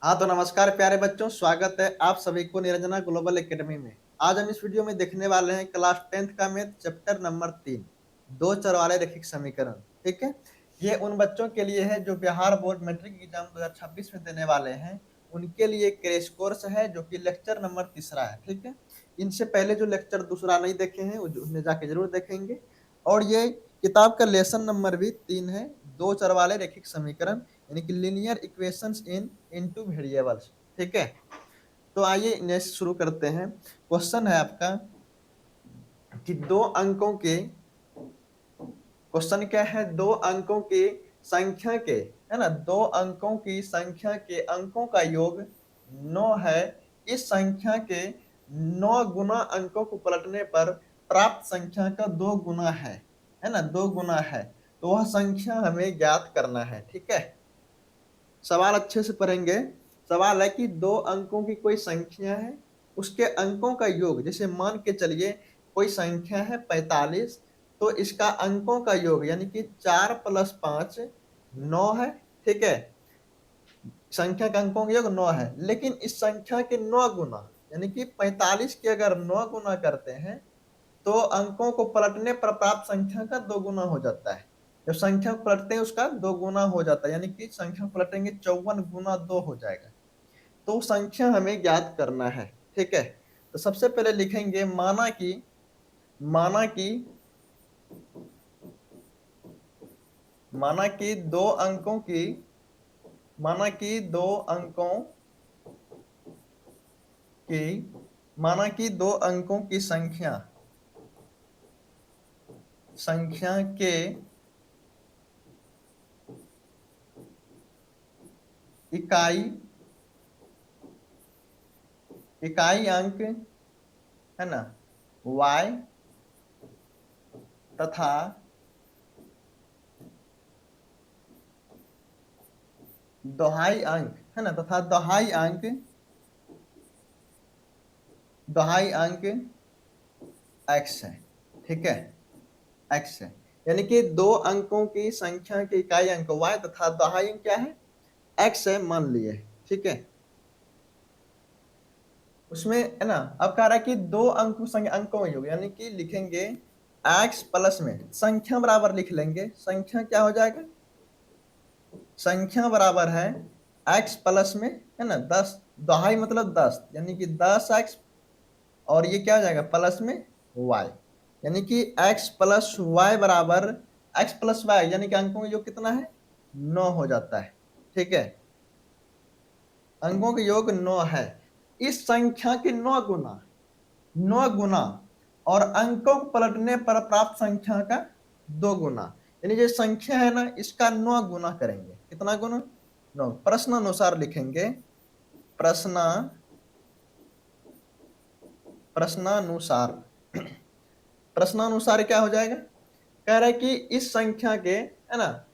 हाँ तो नमस्कार प्यारे बच्चों, स्वागत है आप सभी को निरंजना ग्लोबल एकेडमी में। आज हम इस वीडियो में देखने वाले हैं क्लास 10th का मैथ चैप्टर नंबर 3, दो चर वाले रैखिक समीकरण। ठीक है, ये उन बच्चों के लिए है जो बिहार बोर्ड मैट्रिक एग्जाम 2026 में देने वाले हैं। उनके लिए क्रैश कोर्स है जो कि लेक्चर नंबर तीसरा है। ठीक है, इनसे पहले जो लेक्चर दूसरा नहीं देखे हैं उन्हें जाके जरूर देखेंगे। और ये किताब का लेसन नंबर भी 3 है, दो चर वाले रैखिक समीकरण, यानी कि linear equations in into variables. ठीक है, तो आइए नेक्स्ट शुरू करते हैं। क्वेश्चन है आपका कि दो अंकों के, क्वेश्चन क्या है, दो अंकों की संख्या के, है ना, दो अंकों की संख्या के अंकों का योग 9 है। इस संख्या के 9 गुना अंकों को पलटने पर प्राप्त संख्या का 2 गुना है ना, 2 गुना है। तो वह संख्या हमें ज्ञात करना है। ठीक है, सवाल अच्छे से पढ़ेंगे। सवाल है कि दो अंकों की कोई संख्या है, उसके अंकों का योग, जैसे मान के चलिए कोई संख्या है 45, तो इसका अंकों का योग यानी कि 4 + 5 9 है। ठीक है, संख्या का अंकों का योग 9 है, लेकिन इस संख्या के 9 गुना, यानी कि 45 के अगर 9 गुना करते हैं तो अंकों को पलटने पर प्राप्त संख्या का 2 गुना हो जाता है। जब संख्या को पलटते हैं उसका 2 गुना हो जाता है, यानी कि संख्या को पलटेंगे 54 गुना 2 हो जाएगा। तो संख्या हमें ज्ञात करना है। ठीक है, तो सबसे पहले लिखेंगे माना कि माना कि दो अंकों की माना कि दो अंकों की माना कि दो अंकों की संख्या के इकाई अंक, है ना, y तथा दोहाई अंक, है ना, तथा दोहाई अंक x है। ठीक है, x है, यानी कि दो अंकों की संख्या की इकाई अंक y तथा दोहाई अंक क्या है, x है, मान लिए। ठीक है, उसमें, है ना, अब कह रहा है कि दो अंकों में योग, यानी कि लिखेंगे x प्लस में संख्या बराबर लिख लेंगे। संख्या क्या हो जाएगा, संख्या बराबर है x प्लस में, है ना, 10, दोहाई मतलब 10, यानी कि 10x, और ये क्या हो जाएगा प्लस में y, यानी कि x प्लस वाई बराबर x प्लस वाई, यानी कि अंकों का योग कितना है, 9 हो जाता है। ठीक है, अंकों का योग 9 है। इस संख्या के 9 गुना और अंकों को पलटने पर प्राप्त संख्या का 2 गुना, यानी जो संख्या है ना इसका 9 गुना करेंगे। कितना गुना, 9। प्रश्नानुसार लिखेंगे, प्रश्न प्रश्नानुसार प्रश्नानुसार क्या हो जाएगा, कह रहा है कि इस संख्या के, है ना,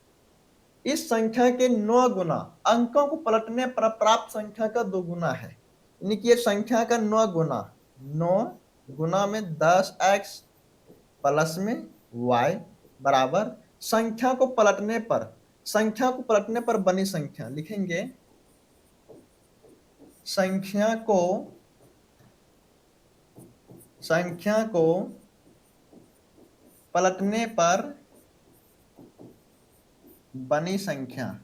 इस संख्या के 9 गुना अंकों को पलटने पर प्राप्त संख्या का 2 गुना है, यानी कि ये संख्या का 9 गुना, 9 गुना में 10x प्लस में y बराबर संख्या को पलटने पर बनी संख्या लिखेंगे, संख्या को पलटने पर बनी संख्या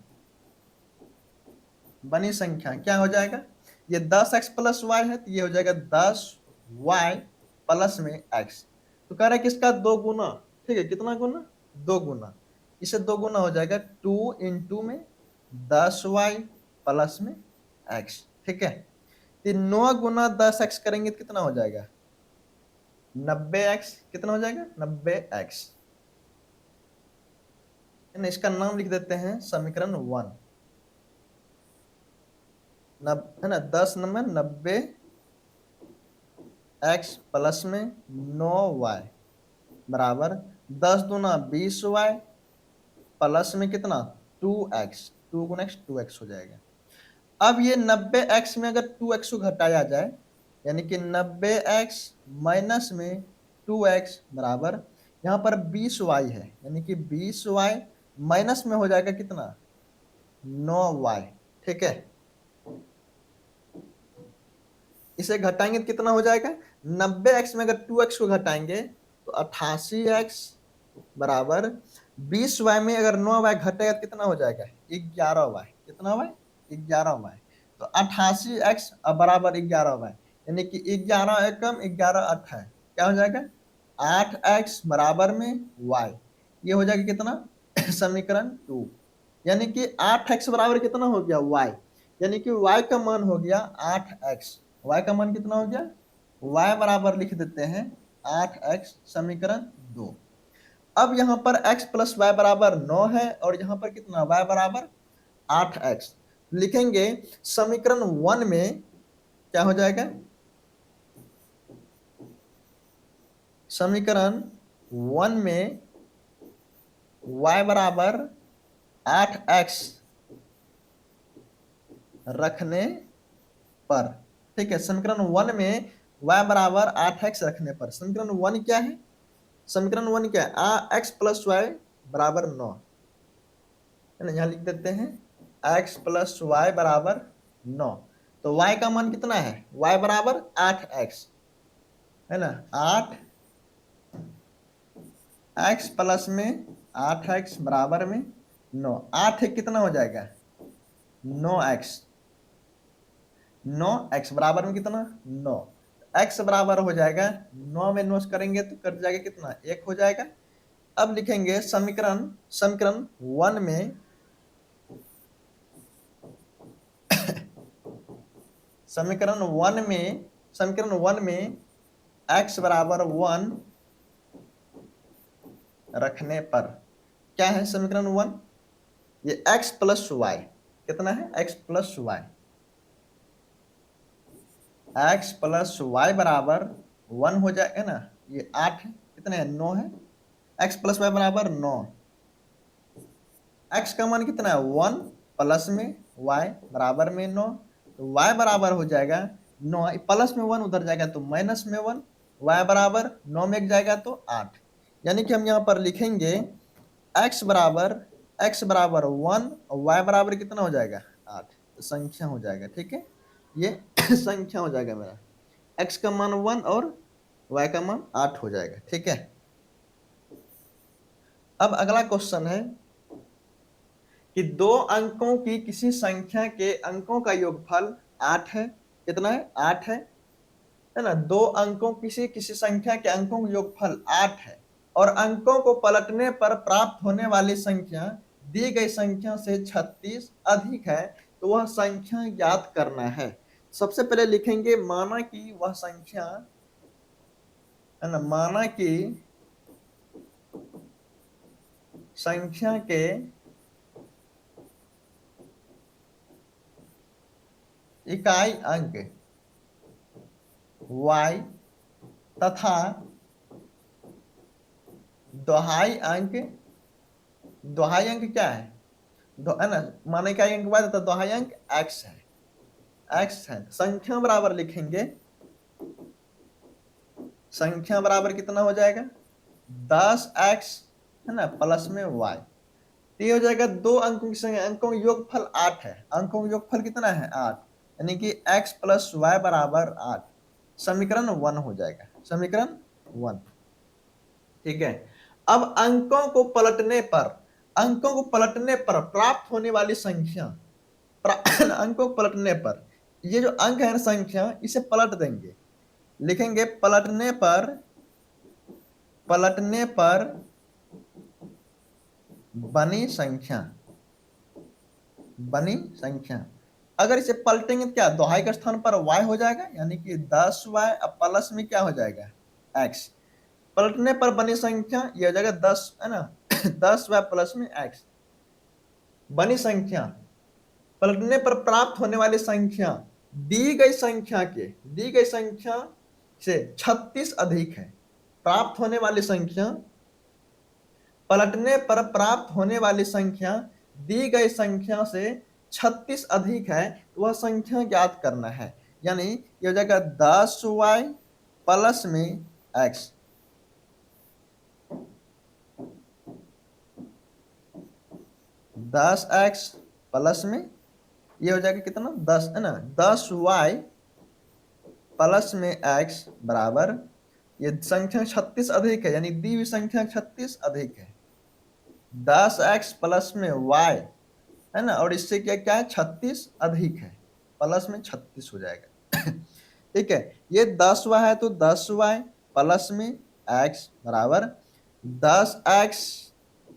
क्या हो जाएगा, ये 10x प्लस वाई है तो ये हो जाएगा 10y प्लस में x। तो कह रहा है कि इसका 2 गुना। ठीक है, कितना गुना, 2 गुना, इसे 2 गुना हो जाएगा 2 इंटू में 10y प्लस में x। ठीक है, तो 9 गुना 10x करेंगे तो कितना हो जाएगा, 90x। कितना हो जाएगा, 90x। इसका नाम लिख देते हैं समीकरण 1, है ना, 10 नंबर 90x प्लस में 9y बराबर 10 दूना 20y प्लस में कितना 2x, 2 गुना x 2x हो जाएगा। अब ये 90x में अगर 2x को घटाया जाए, यानी कि 90x माइनस में 2x बराबर, यहाँ पर 20y है, यानी कि 20y माइनस में हो जाएगा कितना 9y। ठीक है, इसे घटाएंगे तो कितना हो जाएगा, 90x में अगर 2x को घटाएंगे तो 88x बराबर 20y में अगर 9y घटेगा तो कितना हो जाएगा, 11y। कितना y, 11y। तो 88x बराबर 11y, यानी कि 11 एकम 11 8 है, क्या हो जाएगा 8x बराबर में y। ये हो जाएगा कितना समीकरण 2। यानी कि 8x बराबर कितना हो गया y, यानी कि y का मान हो गया 8x। y का मान कितना हो गया, y बराबर लिख देते हैं 8x, समीकरण 2। अब यहाँ पर x प्लस वाई बराबर 9 है और यहाँ पर कितना y बराबर 8x। लिखेंगे समीकरण 1 में क्या हो जाएगा, समीकरण 1 में y बराबर 8x रखने पर, ठीक है, समीकरण 1 में y बराबर 8x रखने पर, समीकरण 1 क्या है, समीकरण 1 क्या है, x प्लस वाई बराबर 9 है ना, यहाँ लिख देते हैं x प्लस वाई बराबर 9। तो y का मान कितना है, y बराबर 8x है ना, 8x प्लस में 8x बराबर में 9, 8 है कितना हो जाएगा 9x, 9x बराबर में कितना 9, x बराबर हो जाएगा 9 में 9 करेंगे तो कट जाएगा कितना 1 हो जाएगा। अब लिखेंगे समीकरण समीकरण 1 में समीकरण 1 में x बराबर 1 रखने पर क्या है समीकरण 1, ये x प्लस वाई कितना है, x plus y, x plus y बराबर 1 हो जाएगा ना, ये 8 है कितने है 9 है, x प्लस वाई बराबर 9, x का मान कितना है 1 प्लस में y बराबर में 9, तो y बराबर हो जाएगा 9, प्लस में 1 उधर जाएगा तो माइनस में 1, y बराबर 9 में एक जाएगा तो 8। यानी कि हम यहाँ पर लिखेंगे x बराबर 1 और y बराबर कितना हो जाएगा 8, तो संख्या हो जाएगा, ठीक है, ये संख्या हो जाएगा मेरा, x का मान 1 और y का मान 8 हो जाएगा, ठीक है। अब अगला क्वेश्चन है कि दो अंकों की किसी संख्या के अंकों का योगफल 8 है, कितना है 8 है ना, दो अंकों किसी किसी संख्या के अंकों का योगफल 8 है और अंकों को पलटने पर प्राप्त होने वाली संख्या दी गई संख्या से 36 अधिक है, तो वह संख्या ज्ञात करना है। सबसे पहले लिखेंगे माना कि वह संख्या है ना, माना कि संख्या के इकाई अंक y तथा दोहाई अंक क्या है ना, माने इकाई अंक y तथा दोहाई अंक x है। संख्या बराबर लिखेंगे, संख्या बराबर कितना हो जाएगा 10x है ना प्लस में y, तो ये हो जाएगा दो अंकों की संख्या, अंकों का योगफल 8 है, अंकों का योगफल कितना है 8, यानी कि x प्लस वाई बराबर 8, समीकरण 1 हो जाएगा, समीकरण 1, ठीक है। अब अंकों को पलटने पर प्राप्त होने वाली संख्या, अंकों को पलटने पर ये जो अंक है ना संख्या, इसे पलट देंगे, लिखेंगे पलटने पर बनी संख्या, अगर इसे पलटेंगे तो क्या दोहाई के स्थान पर y हो जाएगा, यानी कि 10y अब प्लस में क्या हो जाएगा x, पलटने पर बनी संख्या ये हो जाएगा 10 है ना 10y प्लस में x, बनी संख्या पलटने पर प्राप्त होने वाली संख्या दी गई संख्या से 36 अधिक है, प्राप्त होने वाली संख्या, पलटने पर प्राप्त होने वाली संख्या दी गई संख्या से 36 अधिक है, तो वह संख्या ज्ञात करना है। यानी ये हो जाएगा 10y प्लस में x, 10x प्लस में ये हो जाएगा कितना 10 है ना, 10y प्लस में x बराबर, ये संख्या 36 अधिक है, यानी दी हुई संख्या 36 अधिक है 10x प्लस में y, है ना, और इससे क्या क्या है, 36 अधिक है, प्लस में 36 हो जाएगा। ठीक है, ये 10y है तो 10y प्लस में x बराबर 10x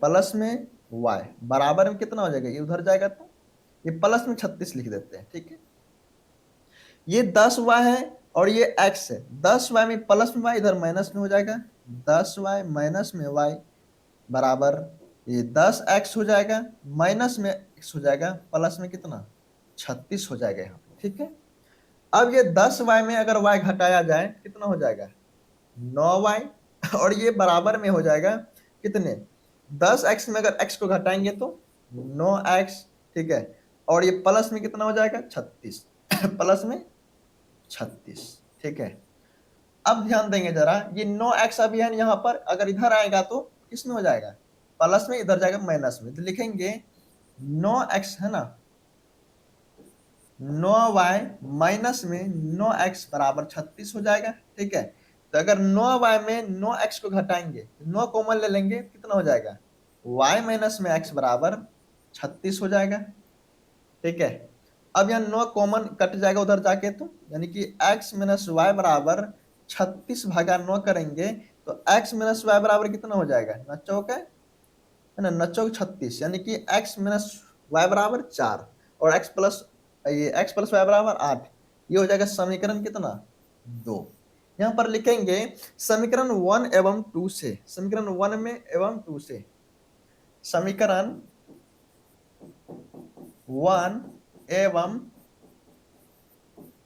प्लस में y बराबर में कितना हो जाएगा, ये उधर जाएगा तो ये प्लस में 36 लिख देते हैं। ठीक है, ये 10y है और ये x है, 10y में प्लस में y इधर माइनस में हो जाएगा, 10y माइनस में y बराबर ये 10x हो जाएगा, माइनस में x हो जाएगा, प्लस में कितना 36 हो जाएगा यहाँ पे। ठीक है, अब ये 10y में अगर y घटाया जाए कितना हो जाएगा 9y, और ये बराबर में हो जाएगा कितने 10x में अगर x को घटाएंगे तो 9x। ठीक है, और ये प्लस में कितना हो जाएगा 36 प्लस में 36। ठीक है, अब ध्यान देंगे जरा, ये 9x अभी है यहाँ पर, अगर इधर आएगा तो किस में हो जाएगा प्लस में, इधर जाएगा माइनस में, तो लिखेंगे 9x है ना, 9y माइनस में 9x बराबर 36 हो जाएगा। ठीक है, तो अगर 9y में 9x को घटाएंगे, 9 कॉमन ले लेंगे, कितना हो जाएगा y माइनस में x बराबर 36 हो जाएगा। ठीक है, अब यहाँ 9 कॉमन कट जाएगा उधर जाके, तो यानी कि x माइनस वाई बराबर 36 भागा 9 करेंगे तो x माइनस वाई बराबर कितना हो जाएगा, न चौक है ना, न चौक 36, यानी कि x माइनस वाई बराबर 4 और x प्लस वाई बराबर 8, ये हो जाएगा समीकरण कितना 2। यहाँ पर लिखेंगे समीकरण 1 एवं 2 से, समीकरण 1 में एवं 2 से, समीकरण 1 एवं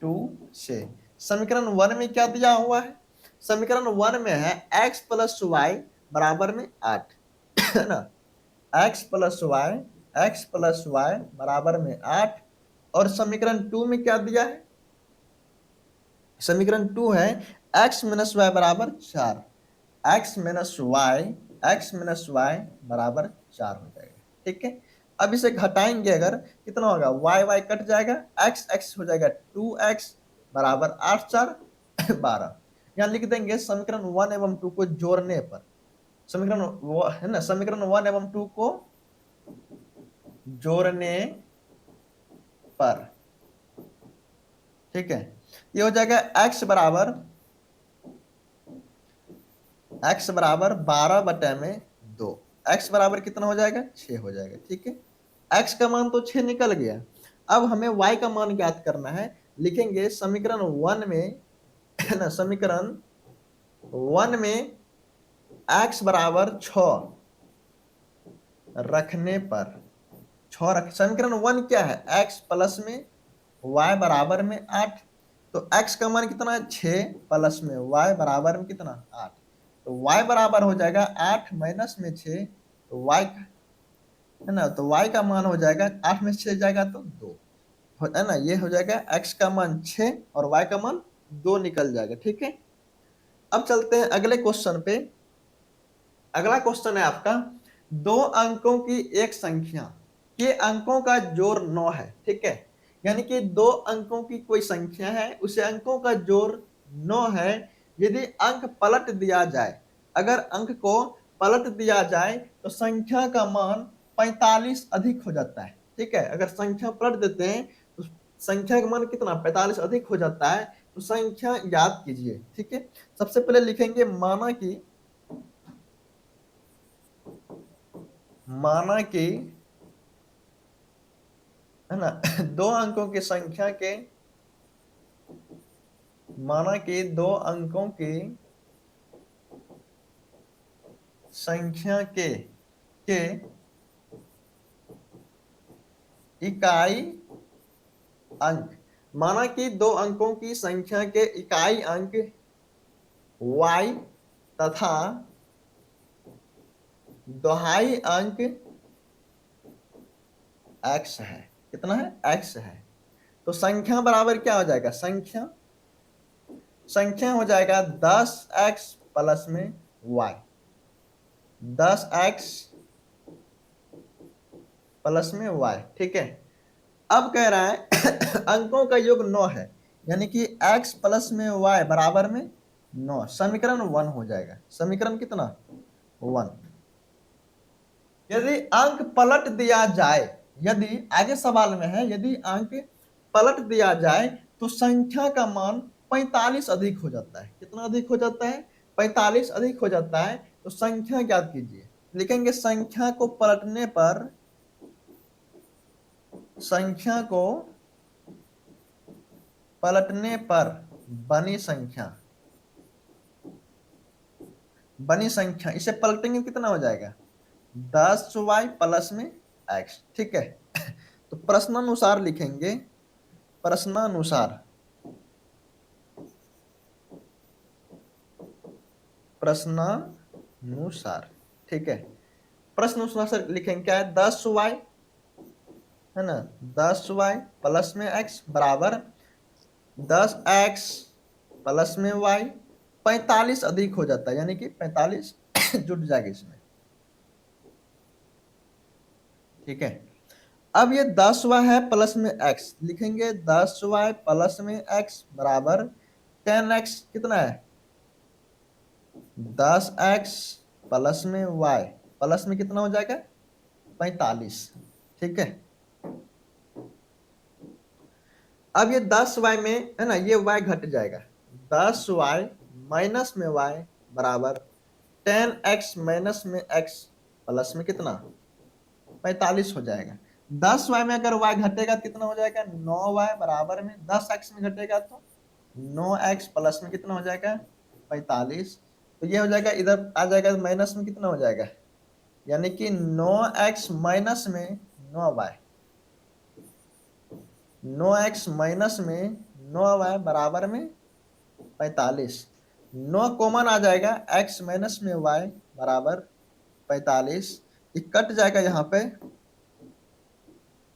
2 से, समीकरण 1 में क्या दिया हुआ है, समीकरण 1 में है x प्लस वाई बराबर में 8, है ना, x प्लस वाई बराबर में 8, और समीकरण 2 में क्या दिया है, समीकरण 2 है x माइनस वाई बराबर 4, x माइनस वाई बराबर 4 हो जाएगा। ठीक है, अब इसे घटाएंगे अगर कितना होगा, y कट जाएगा, x हो जाएगा 2x बराबर 8 4 12। यहाँ लिख देंगे समीकरण 1 एवं 2 को जोड़ने पर, समीकरण है ना, समीकरण 1 एवं 2 को जोड़ने पर, ठीक है, ये हो जाएगा x बराबर 12 बटे में 2, x बराबर कितना हो जाएगा 6 हो जाएगा। ठीक है, x का मान तो 6 निकल गया, अब हमें y का मान ज्ञात करना है, लिखेंगे समीकरण 1 में, है ना, समीकरण 1 में x बराबर 6 रखने पर, 6 रख, समीकरण 1 क्या है, x प्लस में y बराबर में 8, तो x का मान कितना है 6 प्लस में y बराबर में कितना 8, तो y बराबर हो जाएगा 8 माइनस में 6, तो y है ना, तो y का मान हो जाएगा 8 में 6 जाएगा तो 2, है ना, ये हो जाएगा x का मान 6 और y का मान 2 निकल जाएगा। ठीक है, अब चलते हैं अगले क्वेश्चन पे। अगला क्वेश्चन है आपका, 2 अंकों की एक संख्या के अंकों का जोड़ 9 है। ठीक है, यानी कि 2 अंकों की कोई संख्या है, उसे अंकों का जोड़ 9 है, यदि अंक पलट दिया जाए, अगर अंक को पलट दिया जाए तो संख्या का मान 45 अधिक हो जाता है। ठीक है, अगर संख्या पलट देते हैं तो संख्या का मान कितना 45 अधिक हो जाता है, तो संख्या याद कीजिए। ठीक है, सबसे पहले लिखेंगे माना कि है ना दो अंकों की संख्या के, माना कि 2 अंकों की संख्या के इकाई अंक, माना कि 2 अंकों की संख्या के इकाई अंक y तथा दोहाई अंक x है, कितना है x है, तो संख्या बराबर क्या हो जाएगा, संख्या हो जाएगा 10x प्लस में y, 10x प्लस में y। ठीक है, अब कह रहा है अंकों का योग 9 है, यानी कि x प्लस में y बराबर में 9, समीकरण 1 हो जाएगा। समीकरण कितना? 1। यदि अंक पलट दिया जाए, यदि आगे सवाल में है यदि अंक पलट दिया जाए तो संख्या का मान 45 अधिक हो जाता है। कितना अधिक हो जाता है? 45 अधिक हो जाता है। तो संख्या ज्ञात कीजिए। लिखेंगे संख्या को पलटने पर, संख्या को पलटने पर बनी संख्या, बनी संख्या इसे पलटेंगे कितना हो जाएगा? 10y प्लस में x। ठीक है। तो प्रश्नानुसार लिखेंगे, प्रश्नानुसार, प्रश्नानुसार। ठीक है। प्रश्न अनुसार से लिखेंगे क्या है? 10y है ना, 10y प्लस में x बराबर 10x प्लस में y। 45 अधिक हो जाता है, यानी कि 45 जुट जाएगा इसमें। ठीक है। अब ये 10y है प्लस में x, लिखेंगे 10y प्लस में x बराबर 10x कितना है? 10x प्लस में y प्लस में कितना हो जाएगा? 45। ठीक है। अब ये 10y में है ना, ये y घट जाएगा। 10y माइनस में y बराबर 10x माइनस में x प्लस में कितना? 45 हो जाएगा। 10y में अगर y घटेगा तो कितना हो जाएगा? 9y बराबर में 10x में घटेगा तो 9x प्लस में कितना हो जाएगा? 45। तो ये हो जाएगा, इधर आ जाएगा माइनस में कितना हो जाएगा? यानी कि 9x माइनस में 9y, 9x माइनस में 9y बराबर में 45। 9 कॉमन आ जाएगा, x माइनस में y बराबर 45। ये कट जाएगा यहाँ पे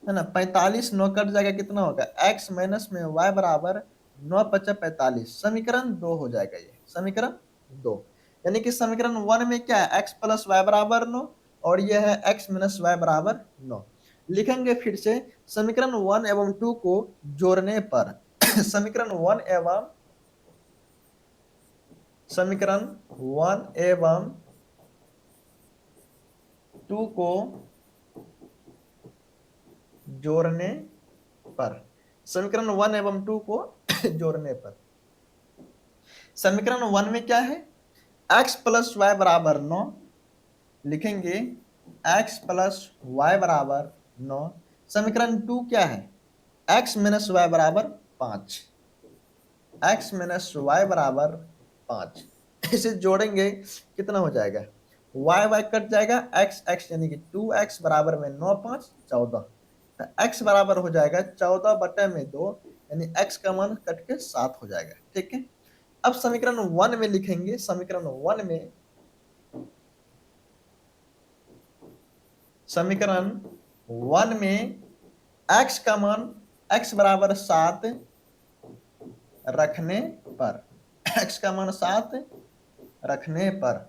है ना, 45 9 कट जाएगा, कितना होगा? x माइनस में y बराबर 9 पचा 45। समीकरण 2 हो जाएगा ये, समीकरण 2। यानी कि समीकरण 1 में क्या है? x प्लस वाई बराबर 9 और यह है x माइनस वाई बराबर 9। लिखेंगे फिर से, समीकरण 1 एवं 2 को जोड़ने पर समीकरण 1 एवं, समीकरण 1 एवं 2 को जोड़ने पर, समीकरण 1 एवं 2 को जोड़ने पर, समीकरण 1 में क्या है? x प्लस वाई बराबर 9, लिखेंगे x प्लस वाई बराबर 9। समीकरण 2 क्या है? x माइनस वाई बराबर 5, x माइनस वाई बराबर 5। इसे जोड़ेंगे कितना हो जाएगा? y y कट जाएगा, x x यानी कि 2x बराबर में 9 5 14। तो x बराबर हो जाएगा 14 बटे में 2, यानी x का मान कट के 7 हो जाएगा। ठीक है। अब समीकरण 1 में लिखेंगे, समीकरण 1 में, समीकरण 1 में x का मान x बराबर 7 रखने पर, x का मान 7 रखने पर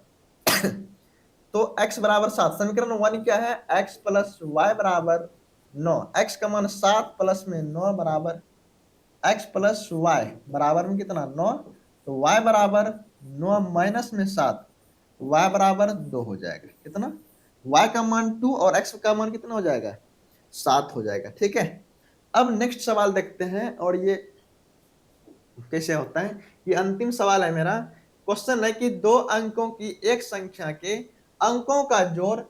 तो x बराबर 7, समीकरण 1 क्या है? x प्लस वाई बराबर 9, x का मान 7 प्लस में 9 बराबर x प्लस वाई बराबर में कितना? 9। तो y बराबर 9 माइनस में 7, y बराबर 2 हो जाएगा। कितना? y का मान 2 और x का मान कितना हो जाएगा? 7 हो जाएगा। ठीक है। अब नेक्स्ट सवाल देखते हैं, और ये कैसे होता है। ये अंतिम सवाल है मेरा। क्वेश्चन है कि दो अंकों की एक संख्या के अंकों का जोड़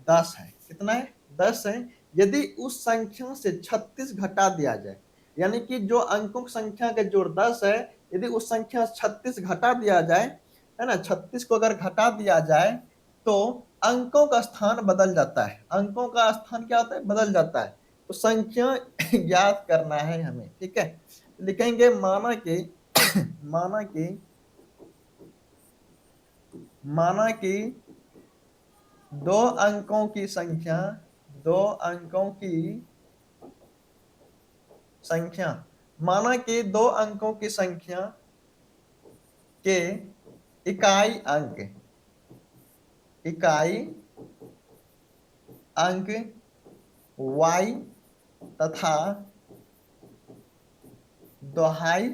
10 है। कितना है? 10 है। यदि उस संख्या से 36 घटा दिया जाए, यानी कि जो अंकों की संख्या का जोड़ 10 है, यदि उस संख्या 36 घटा दिया जाए, है ना, 36 को अगर घटा दिया जाए तो अंकों का स्थान बदल जाता है। अंकों का स्थान क्या होता है? बदल जाता है। तो संख्या ज्ञात करना है हमें। ठीक है। लिखेंगे माना कि माना कि माना कि दो अंकों की संख्या, दो अंकों की संख्या, माना कि दो अंकों की संख्या के इकाई अंक, इकाई अंक y तथा दोहाई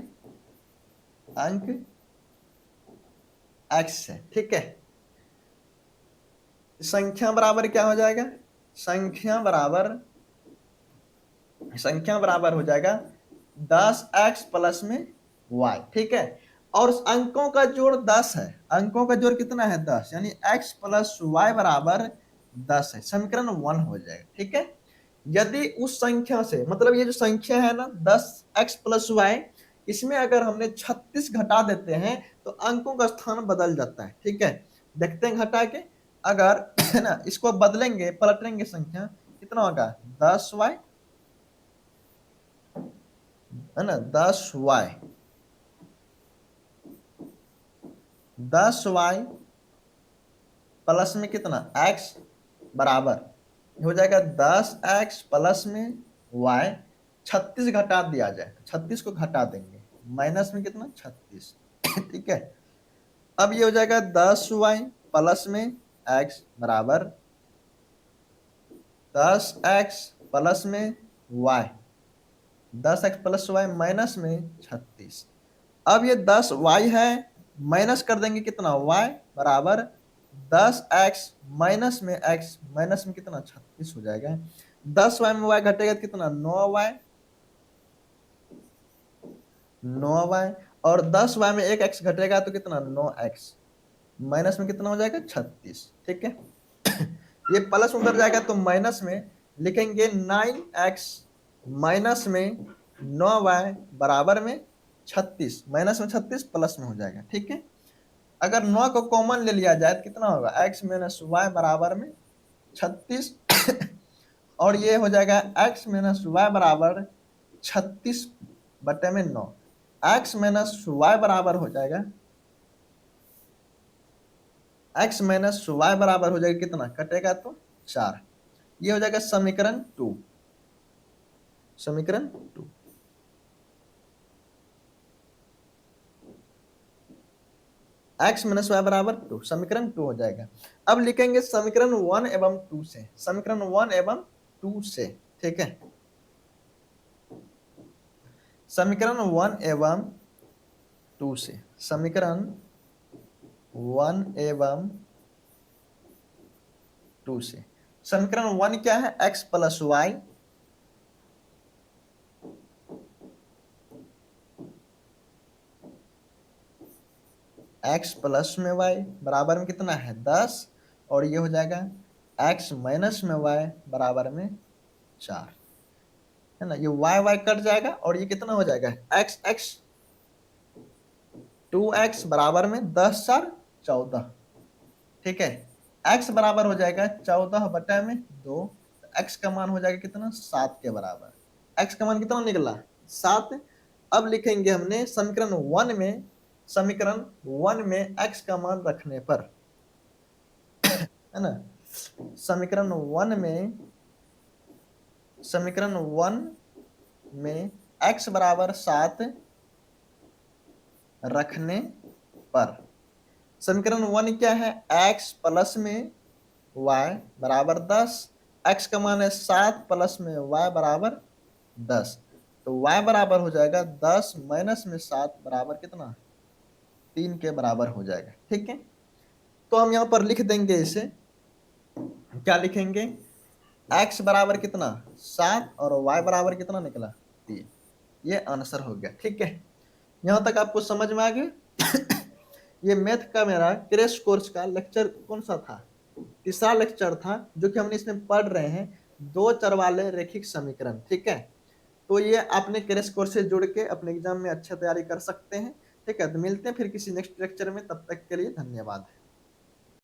अंक x है, ठीक है। संख्या बराबर क्या हो जाएगा, संख्या बराबर हो जाएगा 10x प्लस में y, ठीक है। और अंकों का जोड़ 10 है, अंकों का जोड़ कितना है 10, यानी x प्लस वाई बराबर 10 है, समीकरण 1 हो जाएगा, ठीक है। यदि उस संख्या से, मतलब ये जो संख्या है ना 10x प्लस वाई, इसमें अगर हमने 36 घटा देते हैं तो अंकों का स्थान बदल जाता है, ठीक है। देखते हैं घटा के, अगर है ना इसको बदलेंगे, पलटेंगे संख्या, कितना होगा 10y, है ना 10y, 10y प्लस में कितना x बराबर हो जाएगा 10x प्लस में y, 36 घटा दिया जाए, 36 को घटा देंगे, माइनस में कितना 36 ठीक है। अब ये हो जाएगा 10y प्लस में x बराबर 10x प्लस में y, 10x plus Y minus में 36। अब ये 10y है, माइनस कर देंगे कितना y बराबर 10x माइनस में x, माइनस में कितना 36 हो जाएगा। 10y में y घटेगा तो कितना 9y, 9y, और 10y में एक x घटेगा तो कितना 9x, माइनस में कितना हो जाएगा 36, ठीक है। ये प्लस उधर जाएगा तो माइनस में लिखेंगे 9x माइनस में 9y बराबर में 36, माइनस में 36 प्लस में हो जाएगा, ठीक है। अगर 9 को कॉमन ले लिया जाए तो कितना होगा x माइनस वाई बराबर में 36 और ये हो जाएगा x माइनस वाई बराबर 36 बटे में 9, x माइनस वाई बराबर हो जाएगा, x माइनस वाई बराबर हो जाएगा कितना, कटेगा तो 4, ये हो जाएगा समीकरण 2, समीकरण 2। x माइनस वाई बराबर 2, समीकरण 2 हो जाएगा। अब लिखेंगे समीकरण 1 एवं 2 से, समीकरण 1 एवं 2 से, ठीक है। समीकरण 1 एवं 2 से, समीकरण 1 एवं 2 से। समीकरण 1 क्या है, x plus y x plus में y बराबर में कितना है 10, और ये हो जाएगा x माइनस में y बराबर में 4, है ना। ये y कट जाएगा और ये कितना हो जाएगा x 2x बराबर में 10 4 14, ठीक है। x बराबर हो जाएगा 14 बटा में 2, x का मान हो जाएगा कितना 7 के बराबर, x का मान कितना निकला 7। अब लिखेंगे हमने समीकरण 1 में x का मान रखने पर, है ना, समीकरण 1 में x बराबर 7 रखने पर, समीकरण 1 क्या है x प्लस में y बराबर 10, x का मान है 7 प्लस में y बराबर 10, तो y बराबर हो जाएगा 10 माइनस में 7 बराबर कितना 3 के बराबर हो जाएगा, ठीक है। तो हम यहाँ पर लिख देंगे इसे, क्या लिखेंगे x बराबर कितना 7 और y बराबर कितना निकला 3, ये आंसर हो गया, ठीक है। यहाँ तक आपको समझ में आ गया। ये मैथ का मेरा क्रैश कोर्स का लेक्चर कौन सा था, तीसरा लेक्चर था, जो कि हमने इसमें पढ़ रहे हैं दो चर वाले रैखिक समीकरण, ठीक है। तो ये आपने क्रैश कोर्स से जुड़ के अपने एग्जाम में अच्छा तैयारी कर सकते हैं, ठीक है। तो मिलते हैं फिर किसी नेक्स्ट लेक्चर में, तब तक के लिए धन्यवाद।